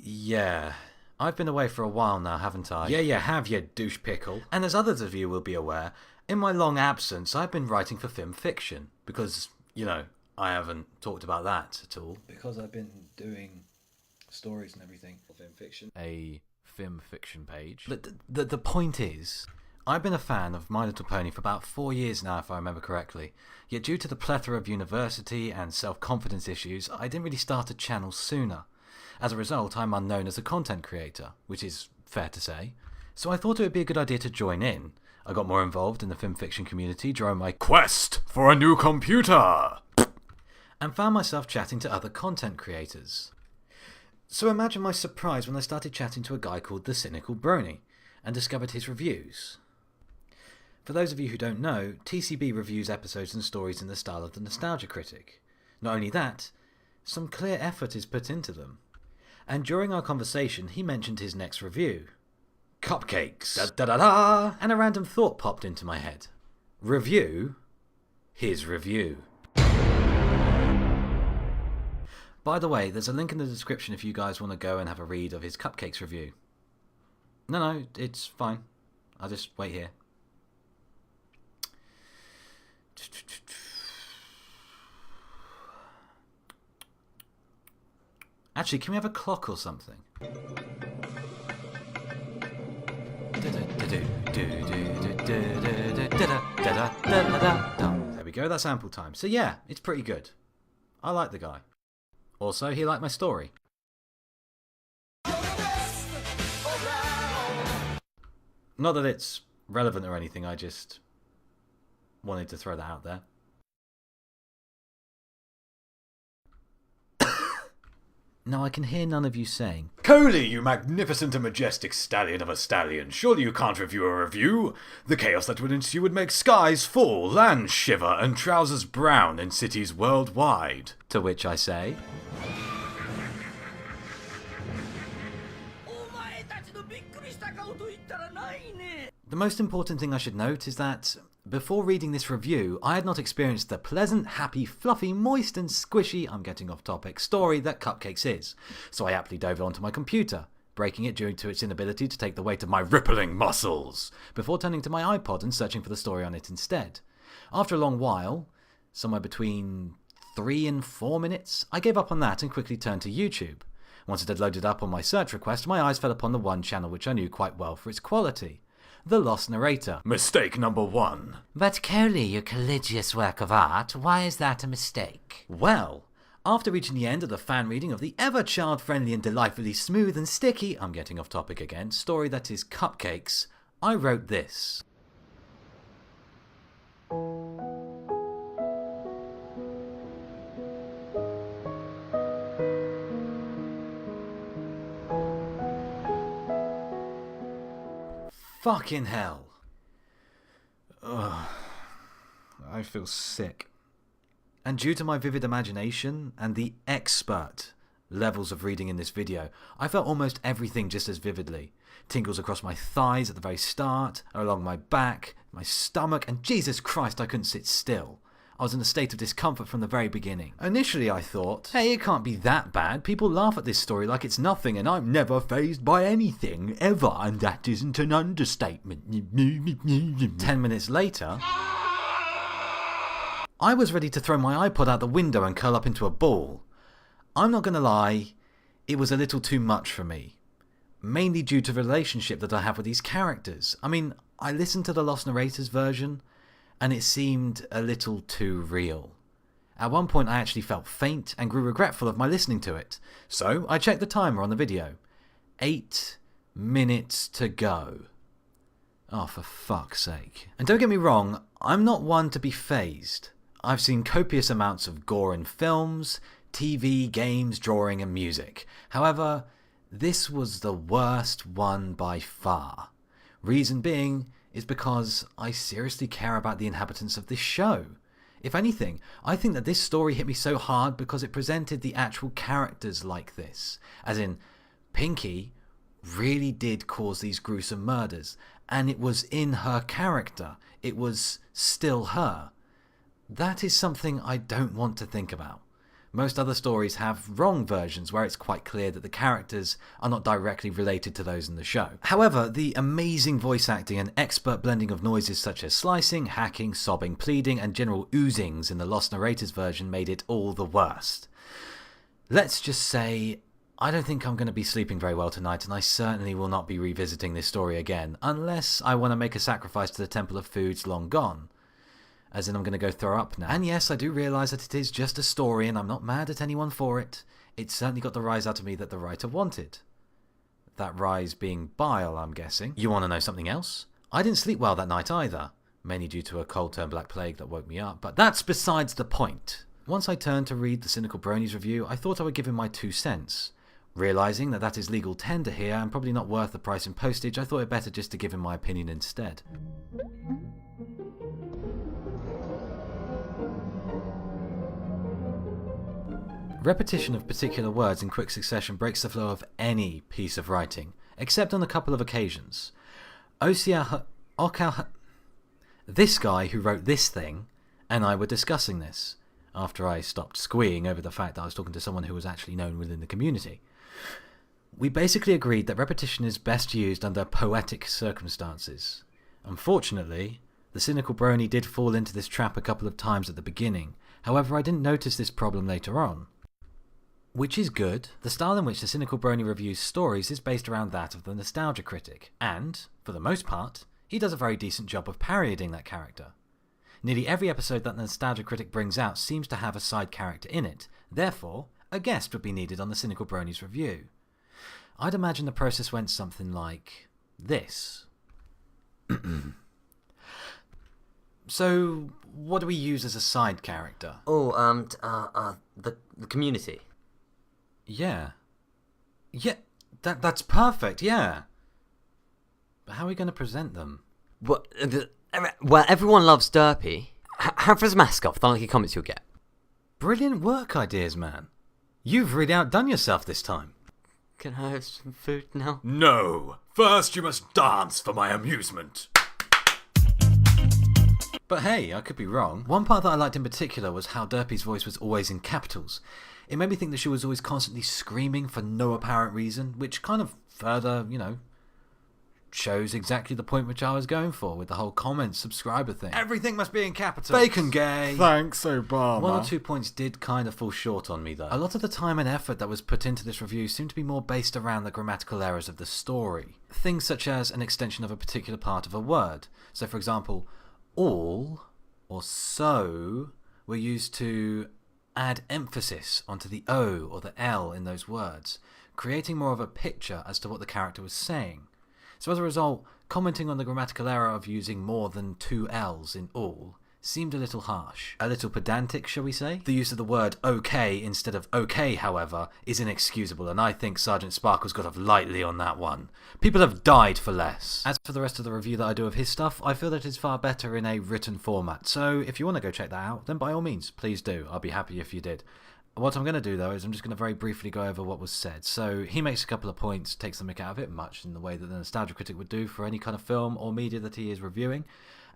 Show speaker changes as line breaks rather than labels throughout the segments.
Yeah. I've been away for a while now, haven't I?
Yeah, you have, you douche pickle.
And as others of you will be aware, in my long absence I've been writing for film fiction. Because, I haven't talked about that at all.
Because I've been doing stories and everything for film fiction.
A film fiction page. But the point is, I've been a fan of My Little Pony for about 4 years now, if I remember correctly. Yet due to the plethora of university and self-confidence issues, I didn't really start a channel sooner. As a result, I'm unknown as a content creator, which is fair to say. So I thought it would be a good idea to join in. I got more involved in the film fiction community during my quest for a new computer, and found myself chatting to other content creators. So imagine my surprise when I started chatting to a guy called the Cynical Brony, and discovered his reviews. For those of you who don't know, TCB reviews episodes and stories in the style of the Nostalgia Critic. Not only that, some clear effort is put into them. And during our conversation, he mentioned his next review. Cupcakes. Da da da da! And a random thought popped into my head. Review? His review. By the way, there's a link in the description if you guys want to go and have a read of his Cupcakes review. No, it's fine. I'll just wait here. Actually, can we have a clock or something? There we go, that's ample time. So yeah, it's pretty good. I like the guy. Also, he liked my story. Not that it's relevant or anything, I just wanted to throw that out there. Now I can hear none of you saying,
Coley, you magnificent and majestic stallion of a stallion, surely you can't review a review? The chaos that would ensue would make skies fall, land shiver, and trousers brown in cities worldwide.
To which I say, the most important thing I should note is that, before reading this review, I had not experienced the pleasant, happy, fluffy, moist and squishy, I'm getting off topic, story that Cupcakes is. So I aptly dove onto my computer, breaking it due to its inability to take the weight of my rippling muscles, before turning to my iPod and searching for the story on it instead. After a long while, somewhere between 3 and 4 minutes, I gave up on that and quickly turned to YouTube. Once it had loaded up on my search request, my eyes fell upon the one channel which I knew quite well for its quality. TheLostNarrator.
Mistake number 1.
But Coley, you collegious work of art, why is that a mistake?
Well, after reaching the end of the fan reading of the ever child-friendly and delightfully smooth and sticky, I'm getting off topic again, story that is Cupcakes, I wrote this. Fucking hell. Ugh. I feel sick. And due to my vivid imagination and the expert levels of reading in this video, I felt almost everything just as vividly. Tingles across my thighs at the very start, along my back, my stomach, and Jesus Christ, I couldn't sit still. I was in a state of discomfort from the very beginning. Initially I thought, hey, it can't be that bad. People laugh at this story like it's nothing and I'm never fazed by anything, ever, and that isn't an understatement. 10 minutes later, I was ready to throw my iPod out the window and curl up into a ball. I'm not gonna lie, it was a little too much for me. Mainly due to the relationship that I have with these characters. I mean, I listened to the Lost Narrator's version, and it seemed a little too real. At one point I actually felt faint and grew regretful of my listening to it, so I checked the timer on the video. 8 minutes to go. Oh, for fuck's sake. And don't get me wrong, I'm not one to be fazed. I've seen copious amounts of gore in films, TV, games, drawing and music. However, this was the worst one by far. Reason being is because I seriously care about the inhabitants of this show. If anything, I think that this story hit me so hard because it presented the actual characters like this. As in, Pinky really did cause these gruesome murders, and it was in her character. It was still her. That is something I don't want to think about. Most other stories have wrong versions where it's quite clear that the characters are not directly related to those in the show. However, the amazing voice acting and expert blending of noises such as slicing, hacking, sobbing, pleading, and general oozings in the Lost Narrator's version made it all the worst. Let's just say, I don't think I'm going to be sleeping very well tonight, and I certainly will not be revisiting this story again, unless I want to make a sacrifice to the Temple of Foods long gone. As in, I'm going to go throw up now. And yes, I do realise that it is just a story, and I'm not mad at anyone for it. It certainly got the rise out of me that the writer wanted. That rise being bile, I'm guessing. You want to know something else? I didn't sleep well that night either, mainly due to a cold-turn-black plague that woke me up, but that's besides the point. Once I turned to read the Cynical Brony's review, I thought I would give him my 2 cents. Realising that that is legal tender here and probably not worth the price in postage, I thought it better just to give him my opinion instead. Repetition of particular words in quick succession breaks the flow of any piece of writing, except on a couple of occasions. This guy who wrote this thing and I were discussing this, after I stopped squeeing over the fact that I was talking to someone who was actually known within the community. We basically agreed that repetition is best used under poetic circumstances. Unfortunately, the Cynical Brony did fall into this trap a couple of times at the beginning, however I didn't notice this problem later on. Which is good. The style in which the Cynical Brony reviews stories is based around that of the nostalgia critic, and, for the most part, he does a very decent job of parodying that character. Nearly every episode that the nostalgia critic brings out seems to have a side character in it, therefore, a guest would be needed on the Cynical Brony's review. I'd imagine the process went something like this. So, what do we use as a side character?
The community.
Yeah. Yeah, that's perfect, yeah. But how are we going to present them?
Well, everyone loves Derpy. Have his mask off, the unlucky comments you'll get.
Brilliant work ideas, man. You've really outdone yourself this time.
Can I have some food now?
No! First you must dance for my amusement.
But hey, I could be wrong. One part that I liked in particular was how Derpy's voice was always in capitals. It made me think that she was always constantly screaming for no apparent reason, which kind of further, shows exactly the point which I was going for with the whole comment subscriber thing.
Everything must be in capitals.
Bacon gay!
Thanks, Obama.
1 or 2 points did kind of fall short on me though. A lot of the time and effort that was put into this review seemed to be more based around the grammatical errors of the story. Things such as an extension of a particular part of a word. So for example, all or so were used to add emphasis onto the O or the L in those words, creating more of a picture as to what the character was saying. So as a result, commenting on the grammatical error of using more than 2 L's in all seemed a little harsh. A little pedantic, shall we say? The use of the word okay instead of okay, however, is inexcusable, and I think Sergeant Sparkle's got off lightly on that one. People have died for less. As for the rest of the review that I do of his stuff, I feel that it's far better in a written format, so if you want to go check that out, then by all means, please do. I'll be happy if you did. What I'm going to do, though, is I'm just going to very briefly go over what was said. So he makes a couple of points, takes the mick out of it, much in the way that the nostalgia critic would do for any kind of film or media that he is reviewing,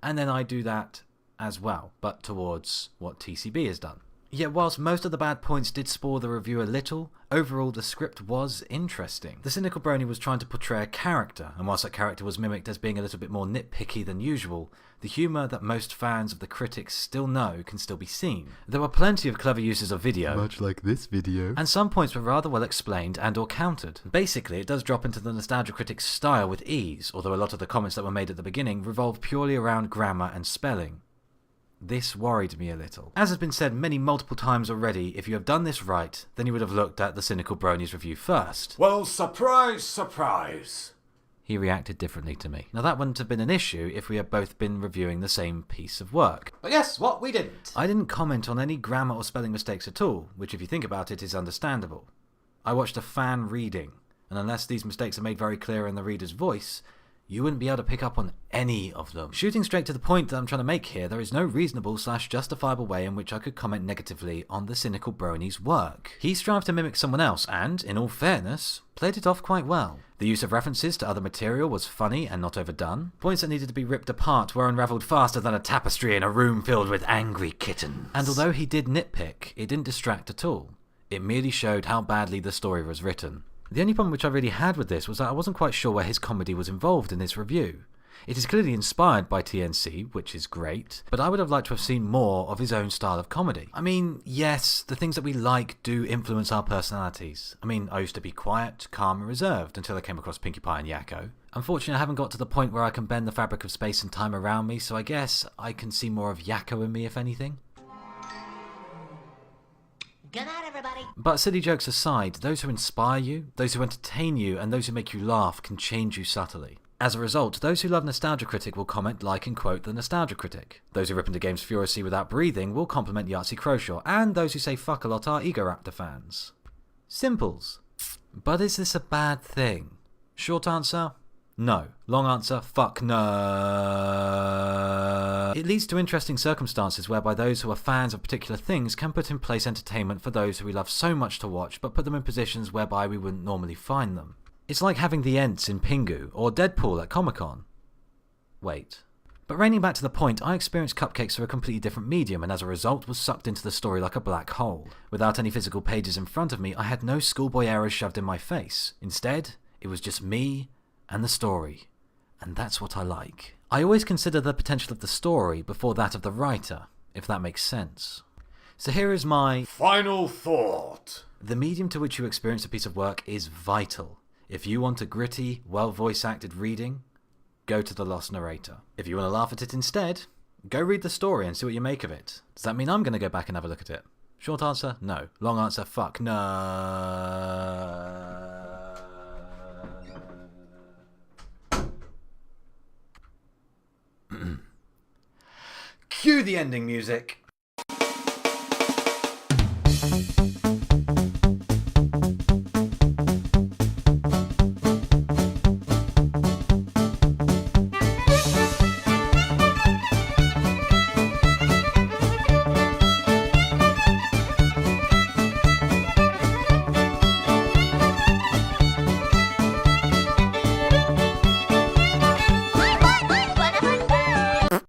and then I do that as well, but towards what TCB has done. Yet whilst most of the bad points did spoil the review a little, overall the script was interesting. The Cynical Brony was trying to portray a character, and whilst that character was mimicked as being a little bit more nitpicky than usual, the humour that most fans of the critics still know can still be seen. There were plenty of clever uses of video,
much like this video,
and some points were rather well explained and or countered. Basically, it does drop into the nostalgia critic's style with ease, although a lot of the comments that were made at the beginning revolved purely around grammar and spelling. This worried me a little. As has been said multiple times already, if you have done this right, then you would have looked at the Cynical Brony's review first.
Well, surprise, surprise.
He reacted differently to me. Now that wouldn't have been an issue if we had both been reviewing the same piece of work.
But guess what we didn't?
I didn't comment on any grammar or spelling mistakes at all, which if you think about it is understandable. I watched a fan reading, and unless these mistakes are made very clear in the reader's voice, you wouldn't be able to pick up on any of them. Shooting straight to the point that I'm trying to make here, there is no reasonable/justifiable way in which I could comment negatively on the Cynical Brony's work. He strived to mimic someone else and, in all fairness, played it off quite well. The use of references to other material was funny and not overdone. Points that needed to be ripped apart were unravelled faster than a tapestry in a room filled with angry kittens. And although he did nitpick, it didn't distract at all. It merely showed how badly the story was written. The only problem which I really had with this was that I wasn't quite sure where his comedy was involved in this review. It is clearly inspired by TNC, which is great, but I would have liked to have seen more of his own style of comedy. I mean, yes, the things that we like do influence our personalities. I mean, I used to be quiet, calm and reserved until I came across Pinkie Pie and Yakko. Unfortunately, I haven't got to the point where I can bend the fabric of space and time around me, so I guess I can see more of Yakko in me, if anything.
Good night, everybody.
But silly jokes aside, those who inspire you, those who entertain you, and those who make you laugh can change you subtly. As a result, those who love Nostalgia Critic will comment, like, and quote the Nostalgia Critic. Those who rip into games furiously without breathing will compliment Yahtzee Croshaw, and those who say fuck a lot are Egoraptor fans. Simples. But is this a bad thing? Short answer? No. Long answer? Fuck no. It leads to interesting circumstances whereby those who are fans of particular things can put in place entertainment for those who we love so much to watch, but put them in positions whereby we wouldn't normally find them. It's like having the Ents in Pingu, or Deadpool at Comic-Con. Wait. But reining back to the point, I experienced Cupcakes through a completely different medium and as a result was sucked into the story like a black hole. Without any physical pages in front of me, I had no schoolboy errors shoved in my face. Instead, it was just me and the story. And that's what I like. I always consider the potential of the story before that of the writer, if that makes sense. So here is my
final thought.
The medium to which you experience a piece of work is vital. If you want a gritty, well voice acted reading, go to The Lost Narrator. If you want to laugh at it instead, go read the story and see what you make of it. Does that mean I'm going to go back and have a look at it? Short answer, no. Long answer, fuck no. Cue the ending music.